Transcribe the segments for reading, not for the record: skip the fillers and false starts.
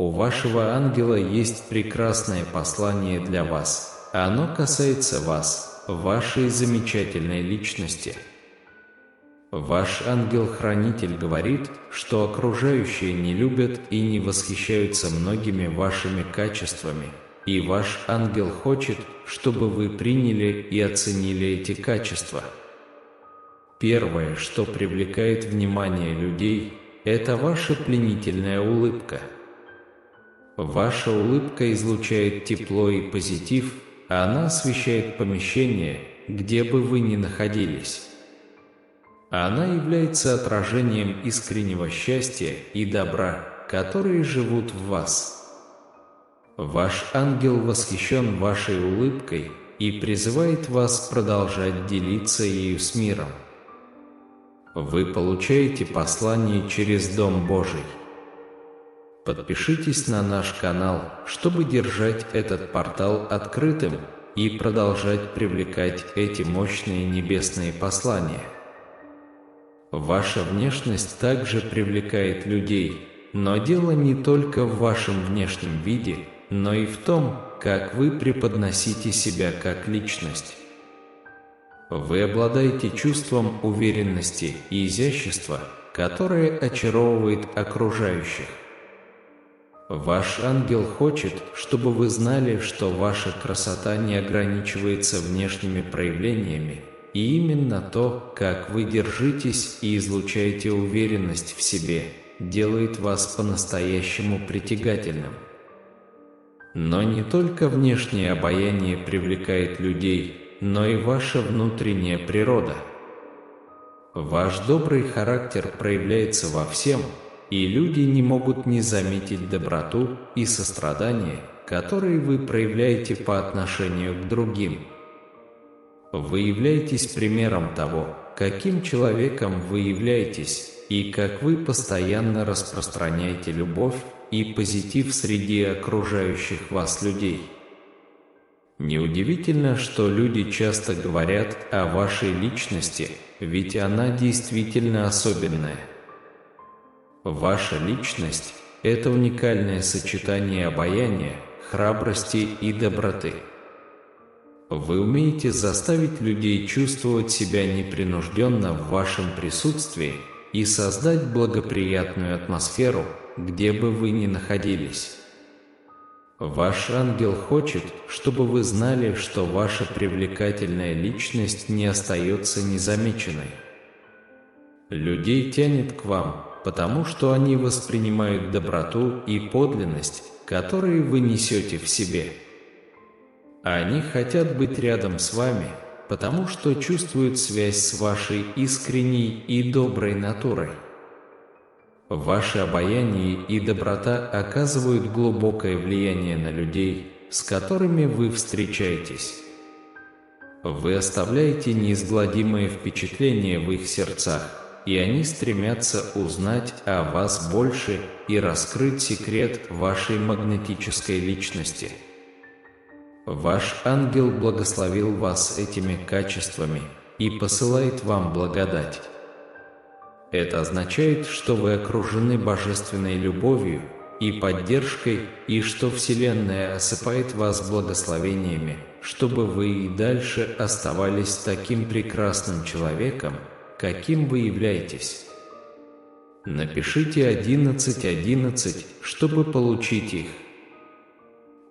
У вашего ангела есть прекрасное послание для вас. Оно касается вас, вашей замечательной личности. Ваш ангел-хранитель говорит, что окружающие не любят и не восхищаются многими вашими качествами, и ваш ангел хочет, чтобы вы приняли и оценили эти качества. Первое, что привлекает внимание людей, это ваша пленительная улыбка. Ваша улыбка излучает тепло и позитив, а она освещает помещение, где бы вы ни находились. Она является отражением искреннего счастья и добра, которые живут в вас. Ваш ангел восхищен вашей улыбкой и призывает вас продолжать делиться ею с миром. Вы получаете послание через Дом Божий. Подпишитесь на наш канал, чтобы держать этот портал открытым и продолжать привлекать эти мощные небесные послания. Ваша внешность также привлекает людей, но дело не только в вашем внешнем виде, но и в том, как вы преподносите себя как личность. Вы обладаете чувством уверенности и изящества, которое очаровывает окружающих. Ваш ангел хочет, чтобы вы знали, что ваша красота не ограничивается внешними проявлениями, и именно то, как вы держитесь и излучаете уверенность в себе, делает вас по-настоящему притягательным. Но не только внешнее обаяние привлекает людей, но и ваша внутренняя природа. Ваш добрый характер проявляется во всем, и люди не могут не заметить доброту и сострадание, которые вы проявляете по отношению к другим. Вы являетесь примером того, каким человеком вы являетесь, и как вы постоянно распространяете любовь и позитив среди окружающих вас людей. Неудивительно, что люди часто говорят о вашей личности, ведь она действительно особенная. Ваша личность – это уникальное сочетание обаяния, храбрости и доброты. Вы умеете заставить людей чувствовать себя непринужденно в вашем присутствии и создать благоприятную атмосферу, где бы вы ни находились. Ваш ангел хочет, чтобы вы знали, что ваша привлекательная личность не остается незамеченной. Людей тянет к вам, потому что они воспринимают доброту и подлинность, которые вы несете в себе. Они хотят быть рядом с вами, потому что чувствуют связь с вашей искренней и доброй натурой. Ваше обаяние и доброта оказывают глубокое влияние на людей, с которыми вы встречаетесь. Вы оставляете неизгладимое впечатление в их сердцах, и они стремятся узнать о вас больше и раскрыть секрет вашей магнетической личности. Ваш ангел благословил вас этими качествами и посылает вам благодать. Это означает, что вы окружены божественной любовью и поддержкой, и что Вселенная осыпает вас благословениями, чтобы вы и дальше оставались таким прекрасным человеком, каким вы являетесь. Напишите 1111, чтобы получить их.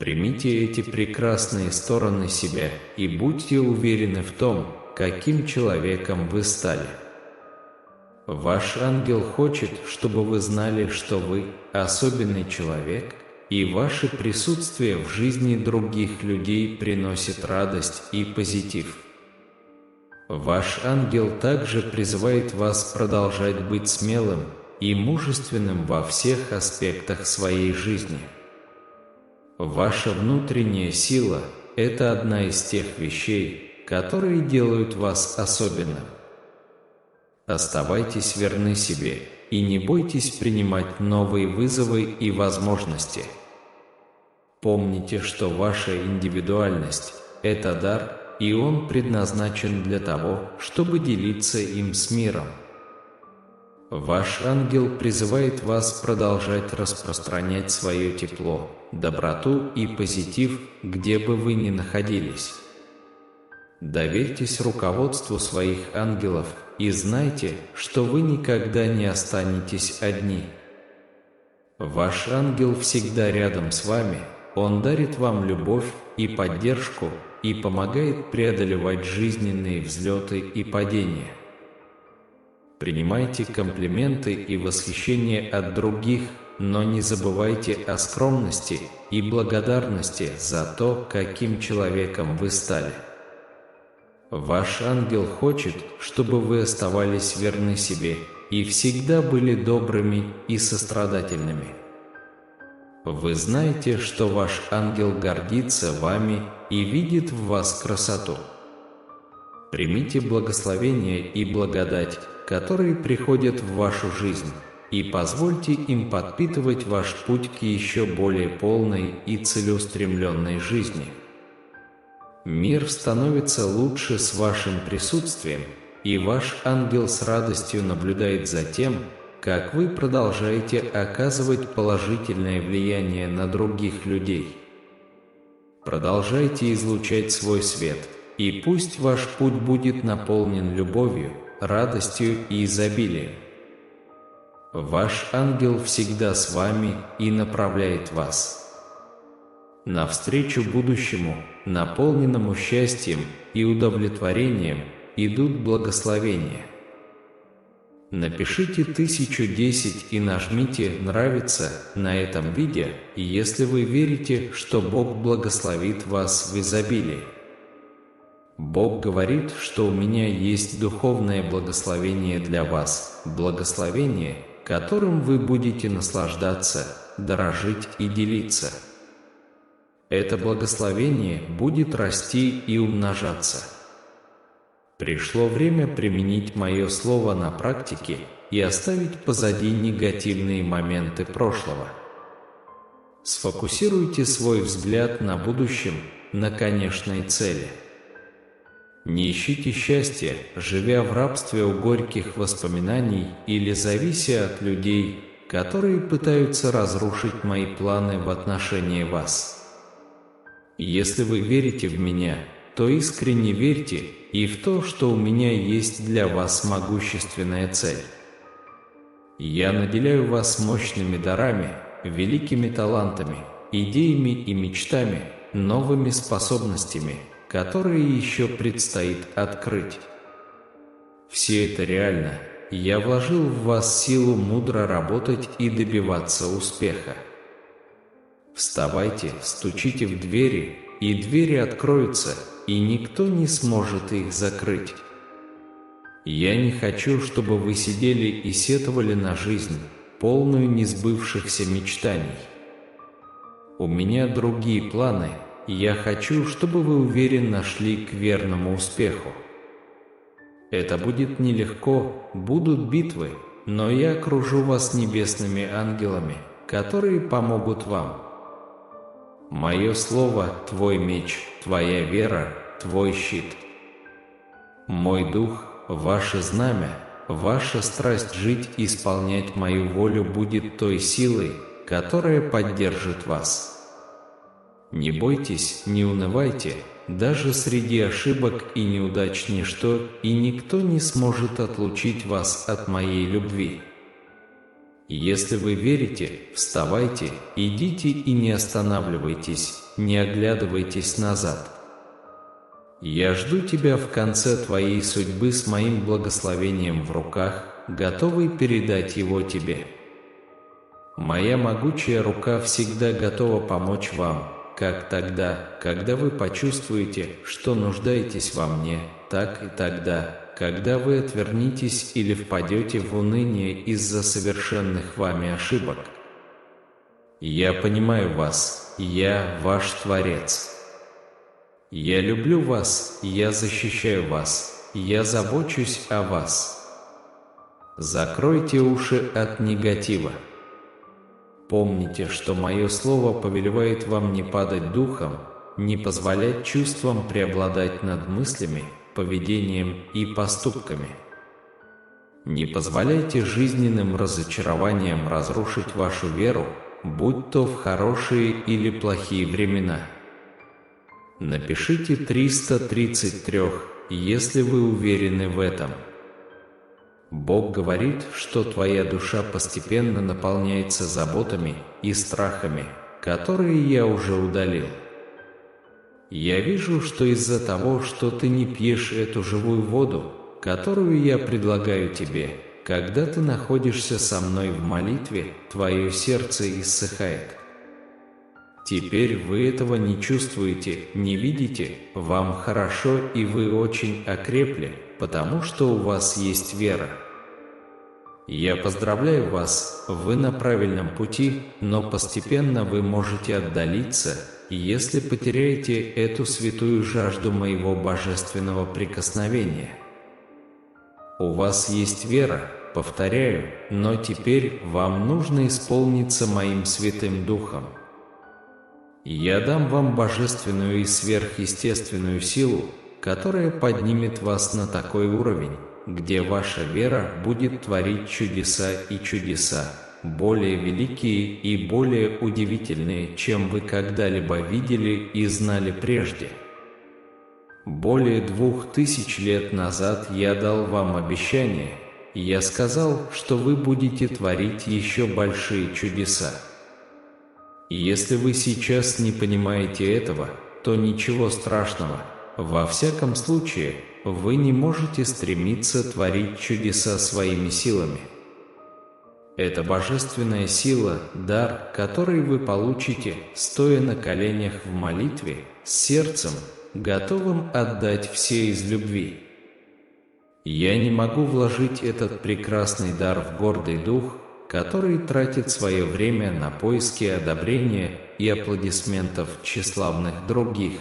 Примите эти прекрасные стороны себя и будьте уверены в том, каким человеком вы стали. Ваш ангел хочет, чтобы вы знали, что вы особенный человек, и ваше присутствие в жизни других людей приносит радость и позитив. Ваш ангел также призывает вас продолжать быть смелым и мужественным во всех аспектах своей жизни. Ваша внутренняя сила – это одна из тех вещей, которые делают вас особенным. Оставайтесь верны себе и не бойтесь принимать новые вызовы и возможности. Помните, что ваша индивидуальность – это дар, и он предназначен для того, чтобы делиться им с миром. Ваш ангел призывает вас продолжать распространять свое тепло, доброту и позитив, где бы вы ни находились. Доверьтесь руководству своих ангелов и знайте, что вы никогда не останетесь одни. Ваш ангел всегда рядом с вами, он дарит вам любовь и поддержку и помогает преодолевать жизненные взлеты и падения. Принимайте комплименты и восхищение от других, но не забывайте о скромности и благодарности за то, каким человеком вы стали. Ваш ангел хочет, чтобы вы оставались верны себе и всегда были добрыми и сострадательными. Вы знаете, что ваш ангел гордится вами и видит в вас красоту. Примите благословение и благодать, которые приходят в вашу жизнь, и позвольте им подпитывать ваш путь к еще более полной и целеустремленной жизни. Мир становится лучше с вашим присутствием, и ваш ангел с радостью наблюдает за тем, как вы продолжаете оказывать положительное влияние на других людей. Продолжайте излучать свой свет, и пусть ваш путь будет наполнен любовью, радостью и изобилием. Ваш ангел всегда с вами и направляет вас навстречу будущему, наполненному счастьем и удовлетворением, идут благословения. Напишите 1010 и нажмите «Нравится» на этом видео, если вы верите, что Бог благословит вас в изобилии. Бог говорит, что у меня есть духовное благословение для вас, благословение, которым вы будете наслаждаться, дорожить и делиться. Это благословение будет расти и умножаться. Пришло время применить мое слово на практике и оставить позади негативные моменты прошлого. Сфокусируйте свой взгляд на будущем, на конечной цели. Не ищите счастья, живя в рабстве у горьких воспоминаний или завися от людей, которые пытаются разрушить мои планы в отношении вас. Если вы верите в меня, то искренне верьте и в то, что у меня есть для вас могущественная цель. Я наделяю вас мощными дарами, великими талантами, идеями и мечтами, новыми способностями, которые еще предстоит открыть. Все это реально. Я вложил в вас силу мудро работать и добиваться успеха. Вставайте, стучите в двери, и двери откроются, и никто не сможет их закрыть. Я не хочу, чтобы вы сидели и сетовали на жизнь, полную несбывшихся мечтаний. У меня другие планы. Я хочу, чтобы вы уверенно шли к верному успеху. Это будет нелегко, будут битвы, но я окружу вас небесными ангелами, которые помогут вам. Мое слово – твой меч, твоя вера – твой щит. Мой дух – ваше знамя, ваша страсть жить и исполнять мою волю будет той силой, которая поддержит вас. Не бойтесь, не унывайте, даже среди ошибок и неудач ничто и никто не сможет отлучить вас от моей любви. Если вы верите, вставайте, идите и не останавливайтесь, не оглядывайтесь назад. Я жду тебя в конце твоей судьбы с моим благословением в руках, готовый передать его тебе. Моя могучая рука всегда готова помочь вам, как тогда, когда вы почувствуете, что нуждаетесь во мне, так и тогда, когда вы отвернитесь или впадете в уныние из-за совершенных вами ошибок. Я понимаю вас, я ваш Творец. Я люблю вас, я защищаю вас, я забочусь о вас. Закройте уши от негатива. Помните, что мое слово повелевает вам не падать духом, не позволять чувствам преобладать над мыслями, поведением и поступками. Не позволяйте жизненным разочарованиям разрушить вашу веру, будь то в хорошие или плохие времена. Напишите 333, если вы уверены в этом. Бог говорит, что твоя душа постепенно наполняется заботами и страхами, которые я уже удалил. Я вижу, что из-за того, что ты не пьешь эту живую воду, которую я предлагаю тебе, когда ты находишься со мной в молитве, твое сердце иссыхает. Теперь вы этого не чувствуете, не видите, вам хорошо и вы очень окрепли, потому что у вас есть вера. Я поздравляю вас, вы на правильном пути, но постепенно вы можете отдалиться, если потеряете эту святую жажду моего божественного прикосновения. У вас есть вера, повторяю, но теперь вам нужно исполниться моим Святым Духом. Я дам вам божественную и сверхъестественную силу, которая поднимет вас на такой уровень, где ваша вера будет творить чудеса и чудеса, более великие и более удивительные, чем вы когда-либо видели и знали прежде. Более 2000 лет назад я дал вам обещание, и я сказал, что вы будете творить еще большие чудеса. И если вы сейчас не понимаете этого, то ничего страшного. Во всяком случае, вы не можете стремиться творить чудеса своими силами. Это божественная сила, дар, который вы получите, стоя на коленях в молитве, с сердцем, готовым отдать все из любви. Я не могу вложить этот прекрасный дар в гордый дух, который тратит свое время на поиски одобрения и аплодисментов тщеславных других.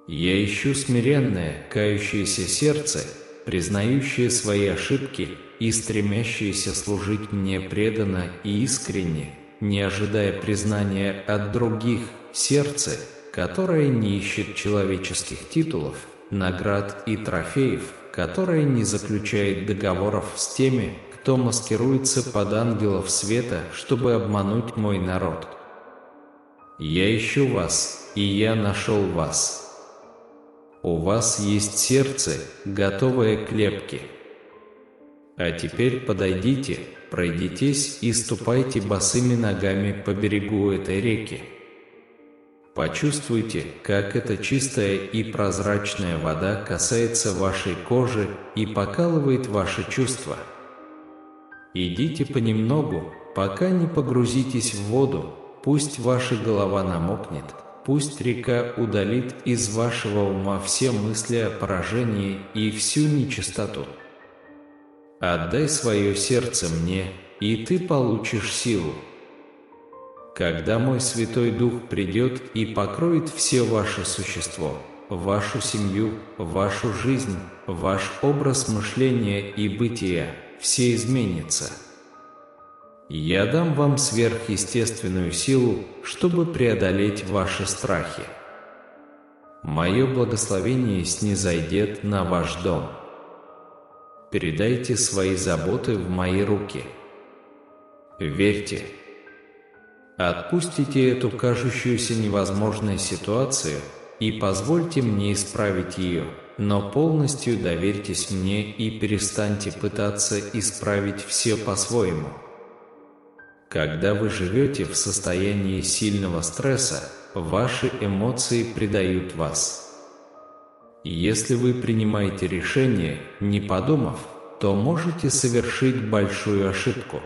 Я ищу смиренное, кающееся сердце, признающее свои ошибки и стремящееся служить мне преданно и искренне, не ожидая признания от других, сердце, которое не ищет человеческих титулов, наград и трофеев, которое не заключает договоров с теми, кто маскируется под ангелов света, чтобы обмануть мой народ. Я ищу вас, и я нашел вас. У вас есть сердце, готовое к лепке. А теперь подойдите, пройдитесь и ступайте босыми ногами по берегу этой реки. Почувствуйте, как эта чистая и прозрачная вода касается вашей кожи и покалывает ваши чувства. Идите понемногу, пока не погрузитесь в воду, пусть ваша голова намокнет, пусть река удалит из вашего ума все мысли о поражении и всю нечистоту. Отдай свое сердце мне, и ты получишь силу. Когда мой Святой Дух придет и покроет все ваше существо, вашу семью, вашу жизнь, ваш образ мышления и бытия, все изменится. Я дам вам сверхъестественную силу, чтобы преодолеть ваши страхи. Мое благословение снизойдет на ваш дом. Передайте свои заботы в мои руки. Верьте. Отпустите эту кажущуюся невозможной ситуацию и позвольте мне исправить ее, но полностью доверьтесь мне и перестаньте пытаться исправить все по-своему. Когда вы живете в состоянии сильного стресса, ваши эмоции предают вас. Если вы принимаете решение, не подумав, то можете совершить большую ошибку.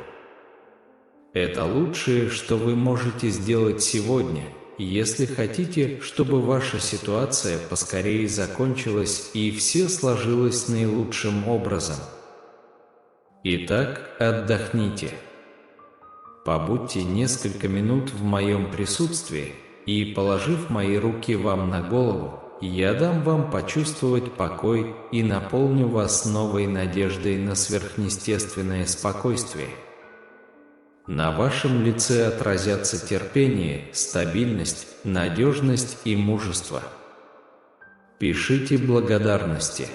Это лучшее, что вы можете сделать сегодня, если хотите, чтобы ваша ситуация поскорее закончилась и все сложилось наилучшим образом. Итак, отдохните. Побудьте несколько минут в моем присутствии, и, положив мои руки вам на голову, я дам вам почувствовать покой и наполню вас новой надеждой на сверхъестественное спокойствие. На вашем лице отразятся терпение, стабильность, надежность и мужество. Пишите благодарности.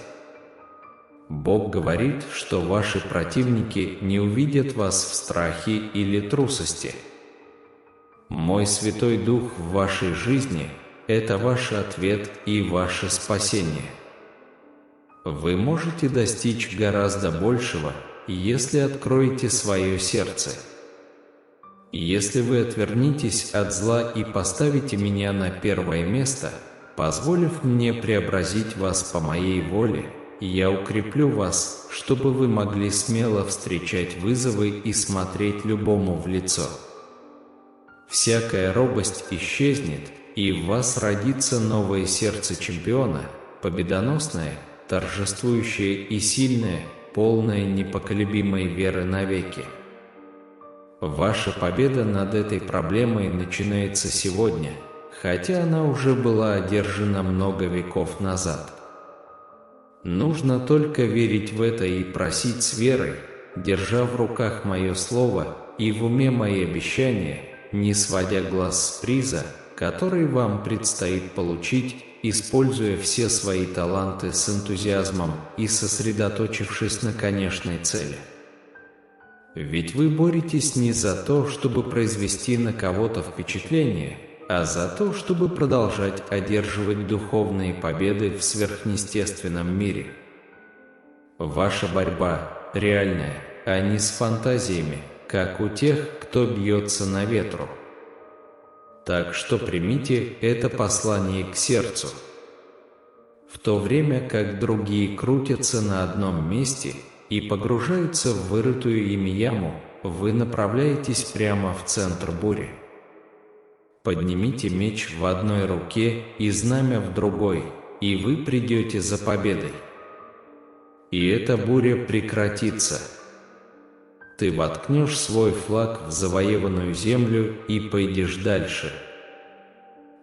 Бог говорит, что ваши противники не увидят вас в страхе или трусости. Мой Святой Дух в вашей жизни – это ваш ответ и ваше спасение. Вы можете достичь гораздо большего, если откроете свое сердце. Если вы отвернитесь от зла и поставите меня на первое место, позволив мне преобразить вас по моей воле, я укреплю вас, чтобы вы могли смело встречать вызовы и смотреть любому в лицо. Всякая робость исчезнет, и в вас родится новое сердце чемпиона, победоносное, торжествующее и сильное, полное непоколебимой веры навеки. Ваша победа над этой проблемой начинается сегодня, хотя она уже была одержана много веков назад. Нужно только верить в это и просить с верой, держа в руках мое слово и в уме мои обещания, не сводя глаз с приза, который вам предстоит получить, используя все свои таланты с энтузиазмом и сосредоточившись на конечной цели. Ведь вы боретесь не за то, чтобы произвести на кого-то впечатление, а за то, чтобы продолжать одерживать духовные победы в сверхъестественном мире. Ваша борьба реальная, а не с фантазиями, как у тех, кто бьется на ветру. Так что примите это послание к сердцу. В то время как другие крутятся на одном месте и погружаются в вырытую ими яму, вы направляетесь прямо в центр бури. Поднимите меч в одной руке и знамя в другой, и вы придете за победой. И эта буря прекратится. Ты воткнешь свой флаг в завоеванную землю и пойдешь дальше.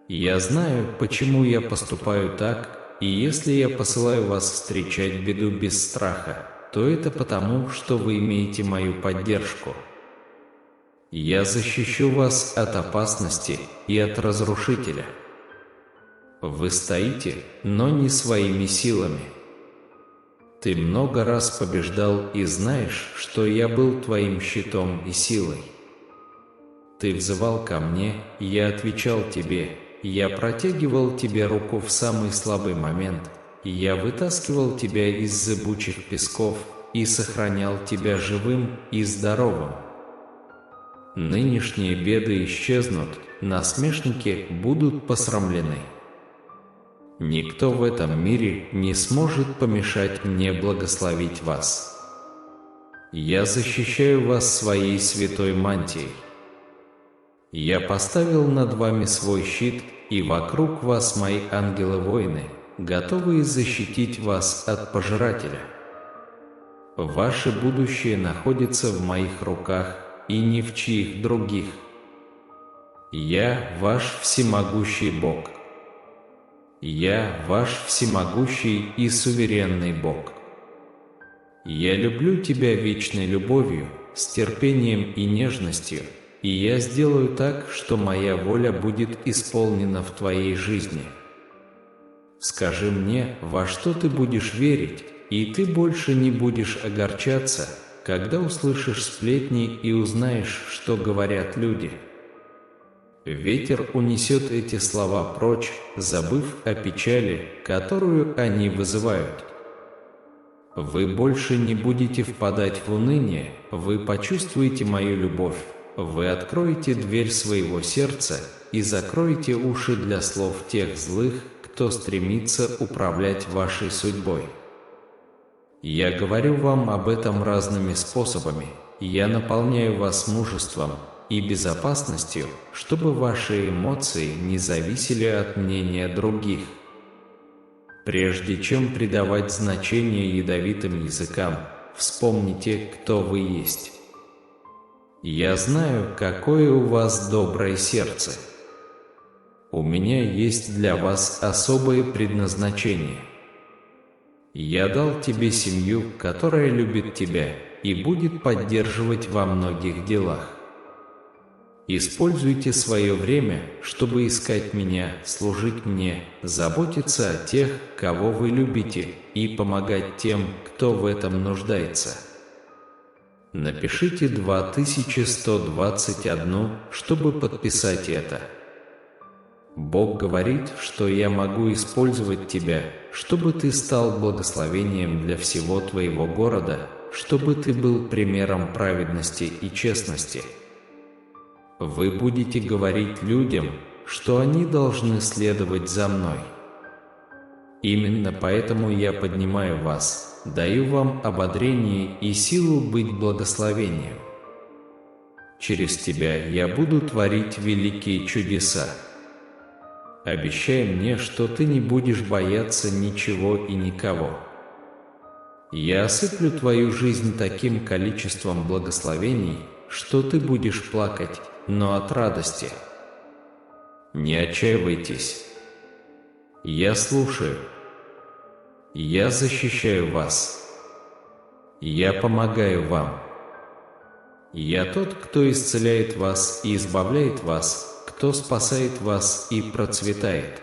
Я знаю, почему я поступаю так, и если я посылаю вас встречать беду без страха, то это потому, что вы имеете мою поддержку. Я защищу вас от опасности и от разрушителя. Вы стоите, но не своими силами. Ты много раз побеждал и знаешь, что я был твоим щитом и силой. Ты взывал ко мне, я отвечал тебе, я протягивал тебе руку в самый слабый момент, я вытаскивал тебя из зыбучих песков и сохранял тебя живым и здоровым. Нынешние беды исчезнут, насмешники будут посрамлены. Никто в этом мире не сможет помешать мне благословить вас. Я защищаю вас своей святой мантией. Я поставил над вами свой щит, и вокруг вас мои ангелы-воины, готовые защитить вас от пожирателя. Ваше будущее находится в моих руках, и ни в чьих других. Я ваш всемогущий Бог. Я ваш всемогущий и суверенный Бог. Я люблю тебя вечной любовью, с терпением и нежностью, и я сделаю так, что моя воля будет исполнена в твоей жизни. Скажи мне, во что ты будешь верить, и ты больше не будешь огорчаться, когда услышишь сплетни и узнаешь, что говорят люди. Ветер унесет эти слова прочь, забыв о печали, которую они вызывают. Вы больше не будете впадать в уныние, вы почувствуете мою любовь, вы откроете дверь своего сердца и закроете уши для слов тех злых, кто стремится управлять вашей судьбой. Я говорю вам об этом разными способами, я наполняю вас мужеством и безопасностью, чтобы ваши эмоции не зависели от мнения других. Прежде чем придавать значение ядовитым языкам, вспомните, кто вы есть. Я знаю, какое у вас доброе сердце. У меня есть для вас особое предназначение. Я дал тебе семью, которая любит тебя и будет поддерживать во многих делах. Используйте свое время, чтобы искать Меня, служить Мне, заботиться о тех, кого вы любите, и помогать тем, кто в этом нуждается. Напишите 2121, чтобы подписать это. Бог говорит, что я могу использовать тебя, чтобы ты стал благословением для всего твоего города, чтобы ты был примером праведности и честности. Вы будете говорить людям, что они должны следовать за мной. Именно поэтому я поднимаю вас, даю вам ободрение и силу быть благословением. Через тебя я буду творить великие чудеса. Обещай мне, что ты не будешь бояться ничего и никого. Я осыплю твою жизнь таким количеством благословений, что ты будешь плакать, но от радости. Не отчаивайтесь. Я слушаю. Я защищаю вас. Я помогаю вам. Я тот, кто исцеляет вас и избавляет вас, кто спасает вас и процветает.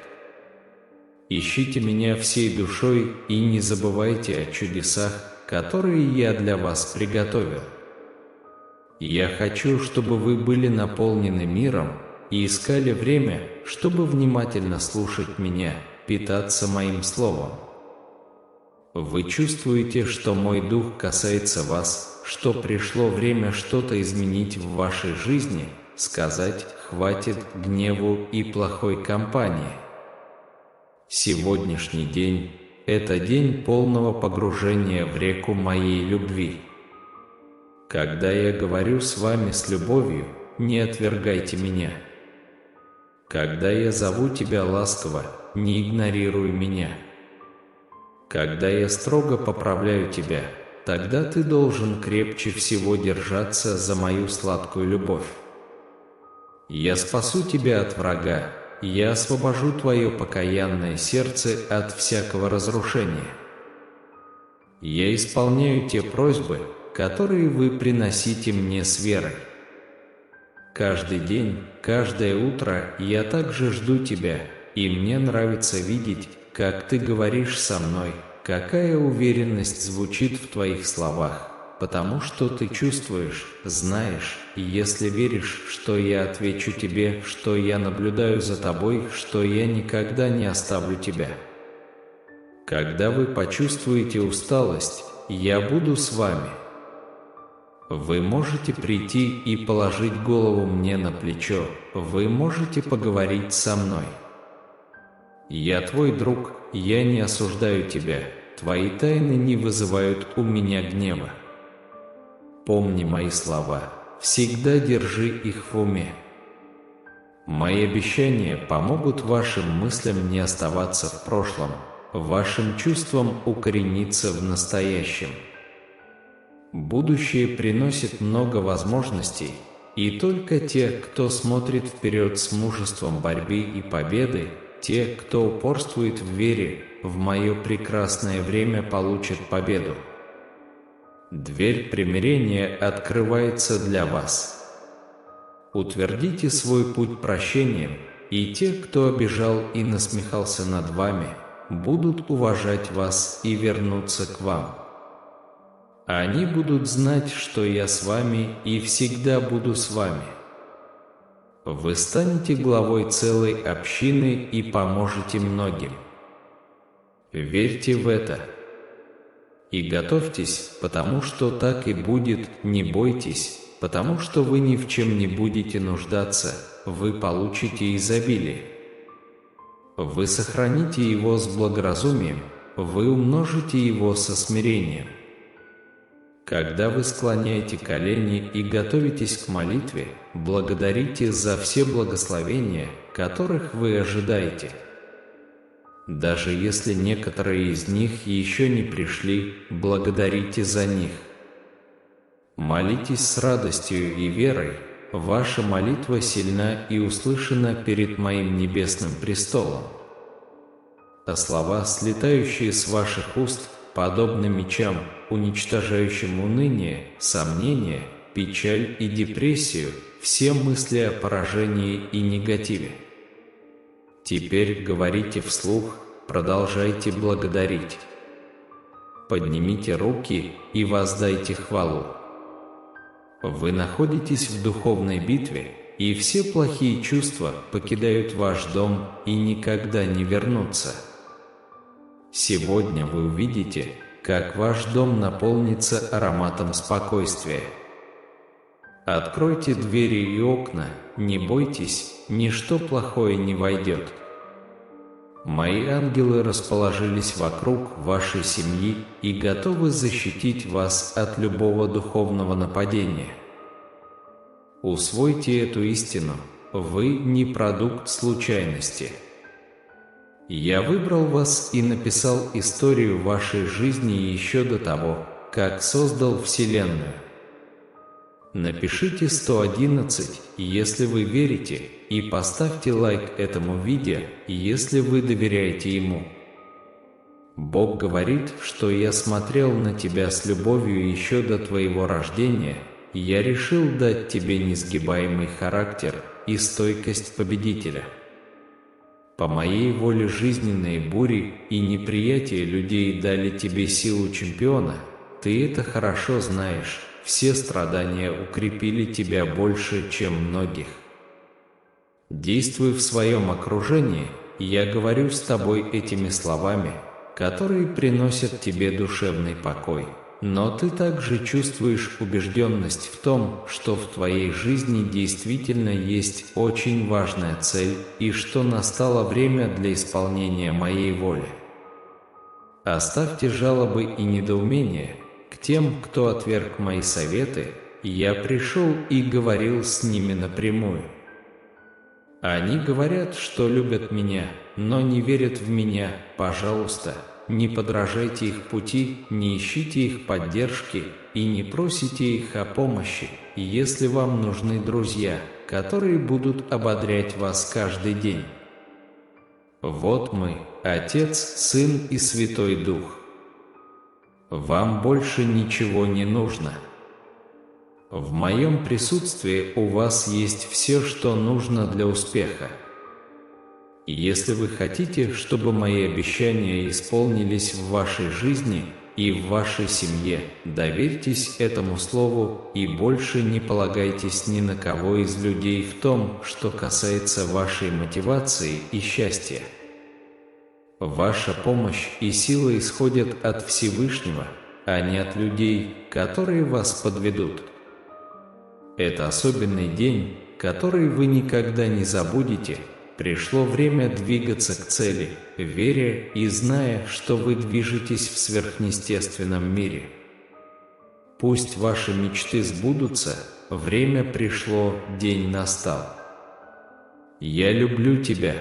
Ищите Меня всей душой и не забывайте о чудесах, которые я для вас приготовил. Я хочу, чтобы вы были наполнены миром и искали время, чтобы внимательно слушать Меня, питаться Моим Словом. Вы чувствуете, что Мой Дух касается вас, что пришло время что-то изменить в вашей жизни, сказать «хватит гневу и плохой компании». Сегодняшний день – это день полного погружения в реку Моей любви. Когда я говорю с вами с любовью, не отвергайте Меня. Когда я зову тебя ласково, не игнорируй Меня. Когда я строго поправляю тебя, тогда ты должен крепче всего держаться за Мою сладкую любовь. Я спасу тебя от врага, я освобожу твое покаянное сердце от всякого разрушения. Я исполняю те просьбы, которые вы приносите Мне с верой. Каждый день, каждое утро я также жду тебя, и мне нравится видеть, как ты говоришь со мной, какая уверенность звучит в твоих словах, потому что ты чувствуешь, знаешь, и если веришь, что я отвечу тебе, что я наблюдаю за тобой, что я никогда не оставлю тебя. Когда вы почувствуете усталость, я буду с вами. Вы можете прийти и положить голову мне на плечо, вы можете поговорить со мной. Я твой друг, я не осуждаю тебя, твои тайны не вызывают у меня гнева. Помни мои слова, всегда держи их в уме. Мои обещания помогут вашим мыслям не оставаться в прошлом, вашим чувствам укорениться в настоящем. Будущее приносит много возможностей, и только те, кто смотрит вперед с мужеством борьбы и победы, те, кто упорствует в вере, в Мое прекрасное время получат победу. Дверь примирения открывается для вас. Утвердите свой путь прощением, и те, кто обижал и насмехался над вами, будут уважать вас и вернуться к вам. Они будут знать, что я с вами и всегда буду с вами. Вы станете главой целой общины и поможете многим. Верьте в это. И готовьтесь, потому что так и будет, не бойтесь, потому что вы ни в чем не будете нуждаться, вы получите изобилие. Вы сохраните его с благоразумием, вы умножите его со смирением. Когда вы склоняете колени и готовитесь к молитве, благодарите за все благословения, которых вы ожидаете. Даже если некоторые из них еще не пришли, благодарите за них. Молитесь с радостью и верой, ваша молитва сильна и услышана перед Моим небесным престолом. А слова, слетающие с ваших уст, подобны мечам, уничтожающим уныние, сомнение, печаль и депрессию, все мысли о поражении и негативе. Теперь говорите вслух, продолжайте благодарить. Поднимите руки и воздайте хвалу. Вы находитесь в духовной битве, и все плохие чувства покидают ваш дом и никогда не вернутся. Сегодня вы увидите, как ваш дом наполнится ароматом спокойствия. Откройте двери и окна, не бойтесь, ничто плохое не войдет. Мои ангелы расположились вокруг вашей семьи и готовы защитить вас от любого духовного нападения. Усвойте эту истину, вы не продукт случайности. Я выбрал вас и написал историю вашей жизни еще до того, как создал Вселенную. Напишите 111, если вы верите, и поставьте лайк этому видео, если вы доверяете ему. Бог говорит, что я смотрел на тебя с любовью еще до твоего рождения, и я решил дать тебе несгибаемый характер и стойкость победителя. По моей воле жизненные бури и неприятие людей дали тебе силу чемпиона, ты это хорошо знаешь. Все страдания укрепили тебя больше, чем многих. Действуй в своем окружении, я говорю с тобой этими словами, которые приносят тебе душевный покой. Но ты также чувствуешь убежденность в том, что в твоей жизни действительно есть очень важная цель и что настало время для исполнения моей воли. Оставьте жалобы и недоумения. К тем, кто отверг мои советы, я пришел и говорил с ними напрямую. Они говорят, что любят меня, но не верят в меня. Пожалуйста, не подражайте их пути, не ищите их поддержки и не просите их о помощи, если вам нужны друзья, которые будут ободрять вас каждый день. Вот мы, Отец, Сын и Святой Дух. Вам больше ничего не нужно. В моем присутствии у вас есть все, что нужно для успеха. Если вы хотите, чтобы мои обещания исполнились в вашей жизни и в вашей семье, доверьтесь этому слову и больше не полагайтесь ни на кого из людей в том, что касается вашей мотивации и счастья. Ваша помощь и сила исходят от Всевышнего, а не от людей, которые вас подведут. Это особенный день, который вы никогда не забудете. Пришло время двигаться к цели, веря и зная, что вы движетесь в сверхъестественном мире. Пусть ваши мечты сбудутся, время пришло, день настал. Я люблю тебя.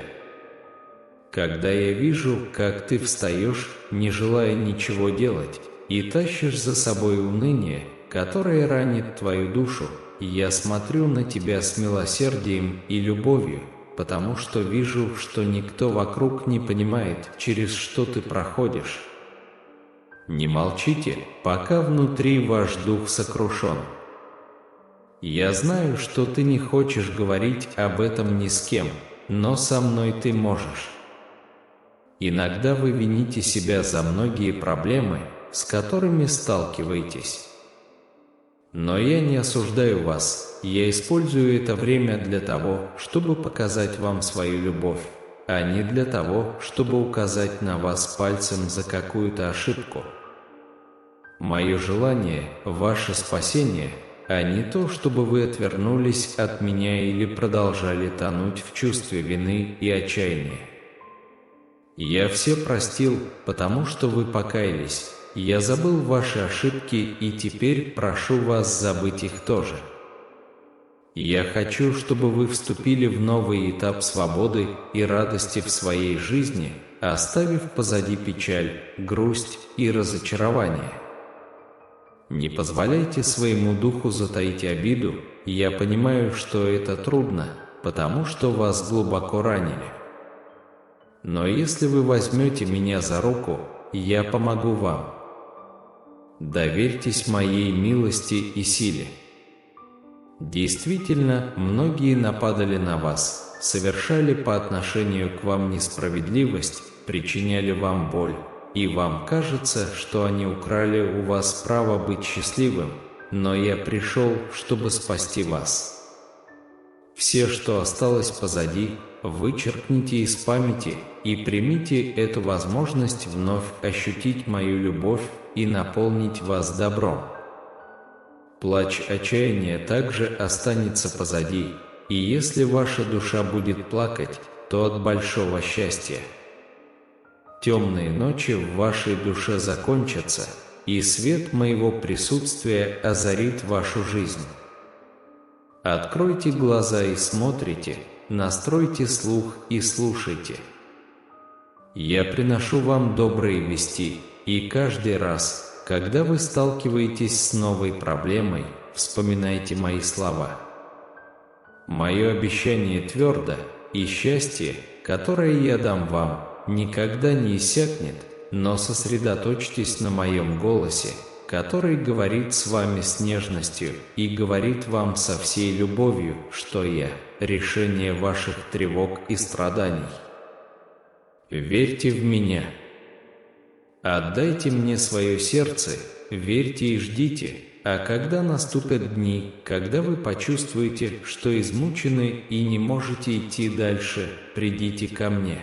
Когда я вижу, как ты встаешь, не желая ничего делать, и тащишь за собой уныние, которое ранит твою душу, я смотрю на тебя с милосердием и любовью, потому что вижу, что никто вокруг не понимает, через что ты проходишь. Не молчите, пока внутри ваш дух сокрушен. Я знаю, что ты не хочешь говорить об этом ни с кем, но со мной ты можешь. Иногда вы вините себя за многие проблемы, с которыми сталкиваетесь. Но я не осуждаю вас, я использую это время для того, чтобы показать вам свою любовь, а не для того, чтобы указать на вас пальцем за какую-то ошибку. Мое желание – ваше спасение, а не то, чтобы вы отвернулись от меня или продолжали тонуть в чувстве вины и отчаяния. Я все простил, потому что вы покаялись. Я забыл ваши ошибки и теперь прошу вас забыть их тоже. Я хочу, чтобы вы вступили в новый этап свободы и радости в своей жизни, оставив позади печаль, грусть и разочарование. Не позволяйте своему духу затаить обиду, я понимаю, что это трудно, потому что вас глубоко ранили. Но если вы возьмете меня за руку, я помогу вам. Доверьтесь моей милости и силе. Действительно, многие нападали на вас, совершали по отношению к вам несправедливость, причиняли вам боль, и вам кажется, что они украли у вас право быть счастливым, но я пришел, чтобы спасти вас. Все, что осталось позади, вычеркните из памяти и примите эту возможность вновь ощутить мою любовь и наполнить вас добром. Плач отчаяния также останется позади, и если ваша душа будет плакать, то от большого счастья. Темные ночи в вашей душе закончатся, и свет моего присутствия озарит вашу жизнь. Откройте глаза и смотрите, настройте слух и слушайте. Я приношу вам добрые вести, и каждый раз, когда вы сталкиваетесь с новой проблемой, вспоминайте мои слова. Мое обещание твердо, и счастье, которое я дам вам, никогда не иссякнет, но сосредоточьтесь на моем голосе, который говорит с вами с нежностью и говорит вам со всей любовью, что я – решение ваших тревог и страданий. Верьте в меня. Отдайте мне свое сердце, верьте и ждите, а когда наступят дни, когда вы почувствуете, что измучены и не можете идти дальше, придите ко мне.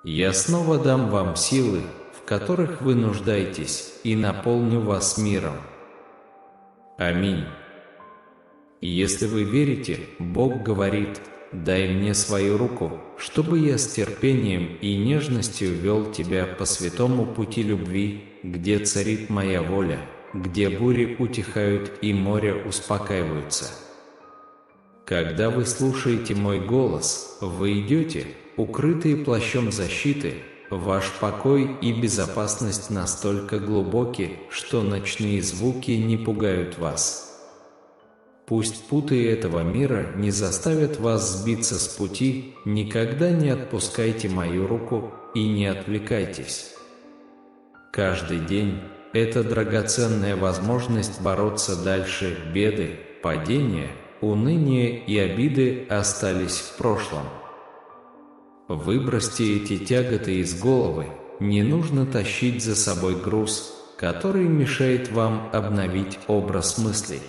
Я снова дам вам силы, в которых вы нуждаетесь, и наполню вас миром. Аминь. Если вы верите, Бог говорит: «Дай мне свою руку, чтобы я с терпением и нежностью вел тебя по святому пути любви, где царит моя воля, где бури утихают и моря успокаиваются». Когда вы слушаете мой голос, вы идете, укрытые плащом защиты. Ваш покой и безопасность настолько глубоки, что ночные звуки не пугают вас. Пусть путы этого мира не заставят вас сбиться с пути, никогда не отпускайте мою руку и не отвлекайтесь. Каждый день – это драгоценная возможность бороться дальше. Беды, падения, уныние и обиды остались в прошлом. Выбросьте эти тяготы из головы, не нужно тащить за собой груз, который мешает вам обновить образ мыслей.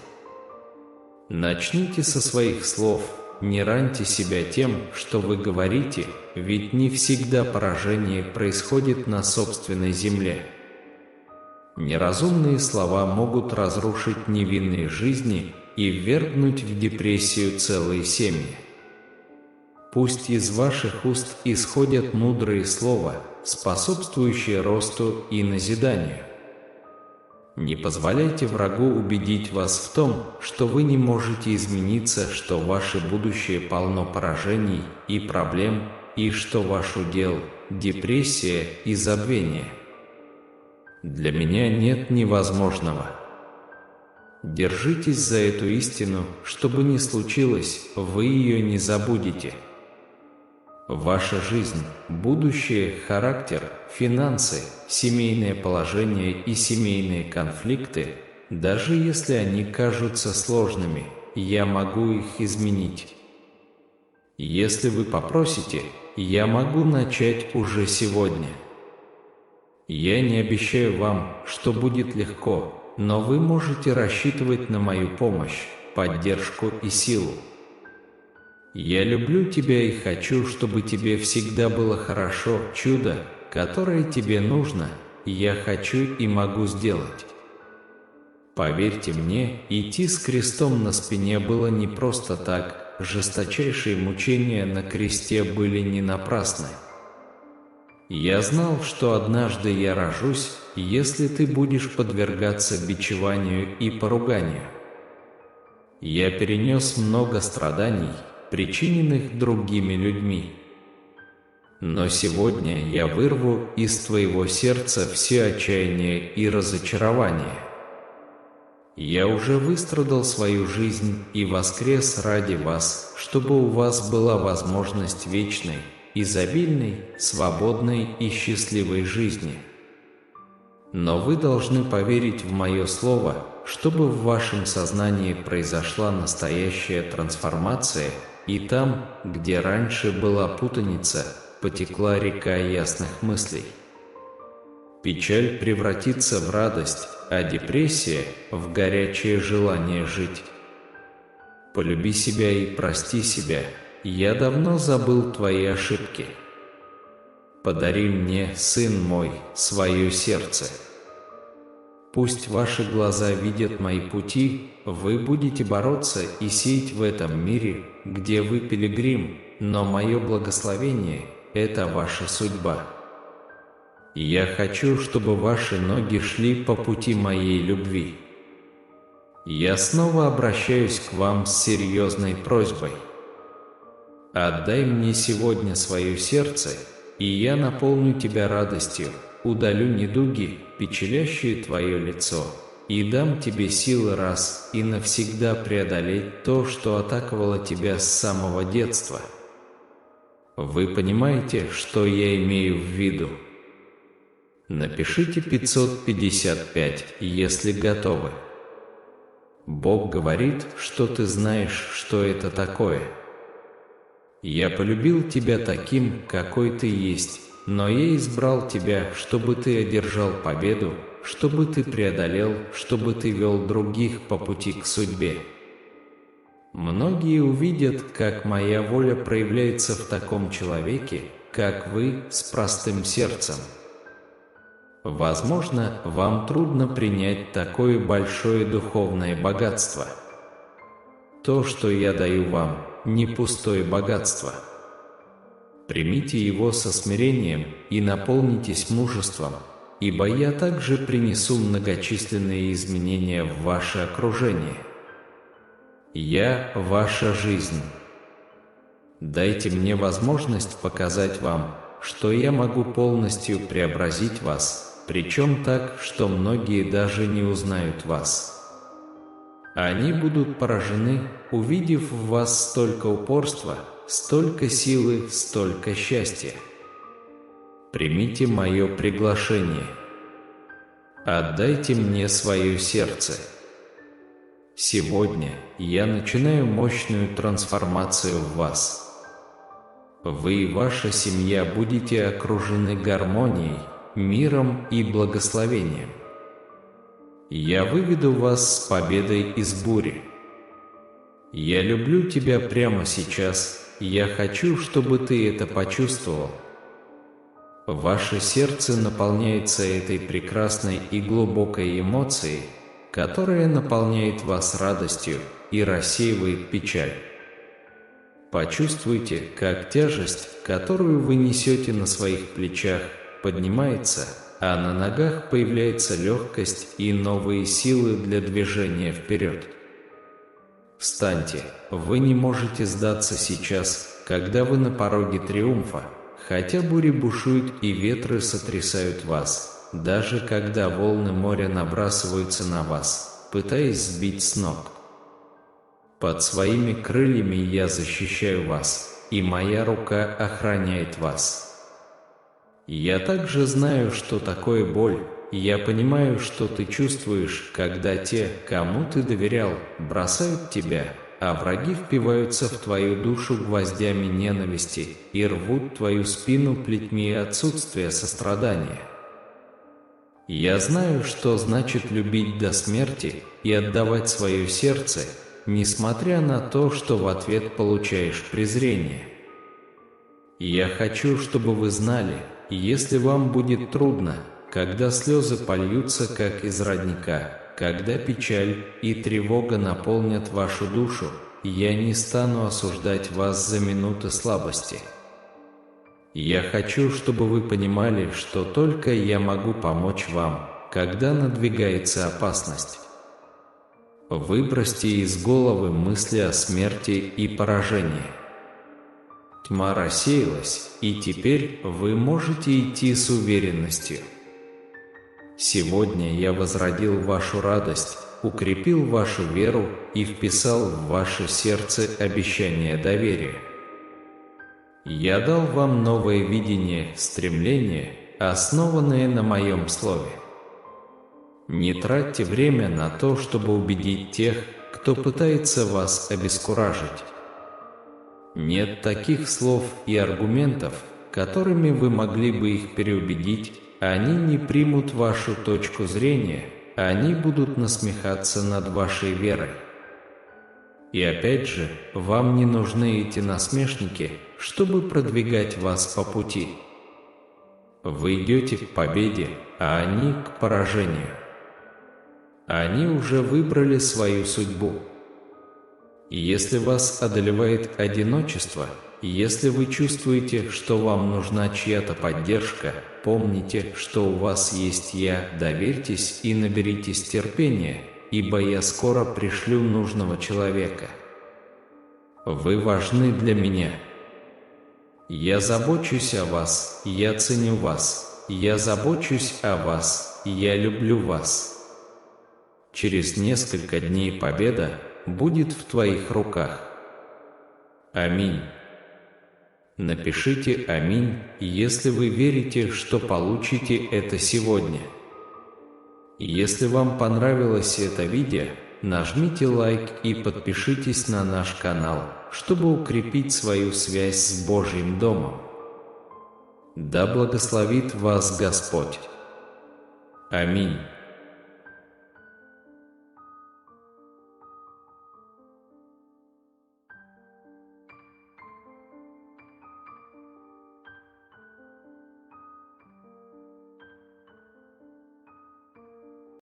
Начните со своих слов, не раньте себя тем, что вы говорите, ведь не всегда поражение происходит на собственной земле. Неразумные слова могут разрушить невинные жизни и ввергнуть в депрессию целые семьи. Пусть из ваших уст исходят мудрые слова, способствующие росту и назиданию. Не позволяйте врагу убедить вас в том, что вы не можете измениться, что ваше будущее полно поражений и проблем, и что ваш удел – депрессия и забвение. Для меня нет невозможного. Держитесь за эту истину, что бы ни случилось, вы ее не забудете. Ваша жизнь, будущее, характер, финансы, семейное положение и семейные конфликты, даже если они кажутся сложными, я могу их изменить. Если вы попросите, я могу начать уже сегодня. Я не обещаю вам, что будет легко, но вы можете рассчитывать на мою помощь, поддержку и силу. Я люблю тебя и хочу, чтобы тебе всегда было хорошо. Чудо, которое тебе нужно, я хочу и могу сделать. Поверьте мне, идти с крестом на спине было не просто так, жесточайшие мучения на кресте были не напрасны. Я знал, что однажды я рожусь, если ты будешь подвергаться бичеванию и поруганию. Я перенес много страданий, причиненных другими людьми. Но сегодня я вырву из твоего сердца все отчаяние и разочарование. Я уже выстрадал свою жизнь и воскрес ради вас, чтобы у вас была возможность вечной, изобильной, свободной и счастливой жизни. Но вы должны поверить в мое слово, чтобы в вашем сознании произошла настоящая трансформация, и там, где раньше была путаница, потекла река ясных мыслей. Печаль превратится в радость, а депрессия – в горячее желание жить. Полюби себя и прости себя. Я давно забыл твои ошибки. Подари мне, сын мой, свое сердце. Пусть ваши глаза видят мои пути, вы будете бороться и сеять в этом мире, где вы пилигрим, но мое благословение – это ваша судьба. Я хочу, чтобы ваши ноги шли по пути моей любви. Я снова обращаюсь к вам с серьезной просьбой. Отдай мне сегодня свое сердце, и я наполню тебя радостью, удалю недуги, печалящие твое лицо, и дам тебе силы раз и навсегда преодолеть то, что атаковало тебя с самого детства. Вы понимаете, что я имею в виду? Напишите 555, если готовы. Бог говорит, что ты знаешь, что это такое. Я полюбил тебя таким, какой ты есть, но я избрал тебя, чтобы ты одержал победу, чтобы ты преодолел, чтобы ты вел других по пути к судьбе. Многие увидят, как моя воля проявляется в таком человеке, как вы, с простым сердцем. Возможно, вам трудно принять такое большое духовное богатство. То, что я даю вам, не пустое богатство. Примите его со смирением и наполнитесь мужеством, ибо я также принесу многочисленные изменения в ваше окружение. Я – ваша жизнь. Дайте мне возможность показать вам, что я могу полностью преобразить вас, причем так, что многие даже не узнают вас. Они будут поражены, увидев в вас столько упорства, столько силы, столько счастья. Примите мое приглашение. Отдайте мне свое сердце. Сегодня я начинаю мощную трансформацию в вас. Вы и ваша семья будете окружены гармонией, миром и благословением. Я выведу вас с победой из бури. Я люблю тебя прямо сейчас, я хочу, чтобы ты это почувствовал. Ваше сердце наполняется этой прекрасной и глубокой эмоцией, которая наполняет вас радостью и рассеивает печаль. Почувствуйте, как тяжесть, которую вы несете на своих плечах, поднимается, а на ногах появляется легкость и новые силы для движения вперед. Встаньте, вы не можете сдаться сейчас, когда вы на пороге триумфа, хотя бури бушуют и ветры сотрясают вас, даже когда волны моря набрасываются на вас, пытаясь сбить с ног. Под своими крыльями я защищаю вас, и моя рука охраняет вас. Я также знаю, что такое боль, и я понимаю, что ты чувствуешь, когда те, кому ты доверял, бросают тебя, а враги впиваются в твою душу гвоздями ненависти и рвут твою спину плетьми отсутствия сострадания. Я знаю, что значит любить до смерти и отдавать свое сердце, несмотря на то, что в ответ получаешь презрение. Я хочу, чтобы вы знали, если вам будет трудно, когда слезы польются, как из родника, когда печаль и тревога наполнят вашу душу, я не стану осуждать вас за минуты слабости. Я хочу, чтобы вы понимали, что только я могу помочь вам, когда надвигается опасность. Выбросьте из головы мысли о смерти и поражении. Тьма рассеялась, и теперь вы можете идти с уверенностью. Сегодня я возродил вашу радость, укрепил вашу веру и вписал в ваше сердце обещание доверия. Я дал вам новое видение, стремление, основанное на моем слове. Не тратьте время на то, чтобы убедить тех, кто пытается вас обескуражить. Нет таких слов и аргументов, которыми вы могли бы их переубедить. Они не примут вашу точку зрения, они будут насмехаться над вашей верой. И опять же, вам не нужны эти насмешники, чтобы продвигать вас по пути. Вы идете к победе, а они к поражению. Они уже выбрали свою судьбу. Если вас одолевает одиночество, если вы чувствуете, что вам нужна чья-то поддержка, помните, что у вас есть Я, доверьтесь и наберитесь терпения, ибо Я скоро пришлю нужного человека. Вы важны для Меня. Я забочусь о вас, Я ценю вас, Я забочусь о вас, Я люблю вас. Через несколько дней победа будет в твоих руках. Аминь. Напишите «Аминь», если вы верите, что получите это сегодня. Если вам понравилось это видео, нажмите лайк и подпишитесь на наш канал, чтобы укрепить свою связь с Божьим домом. Да благословит вас Господь. Аминь.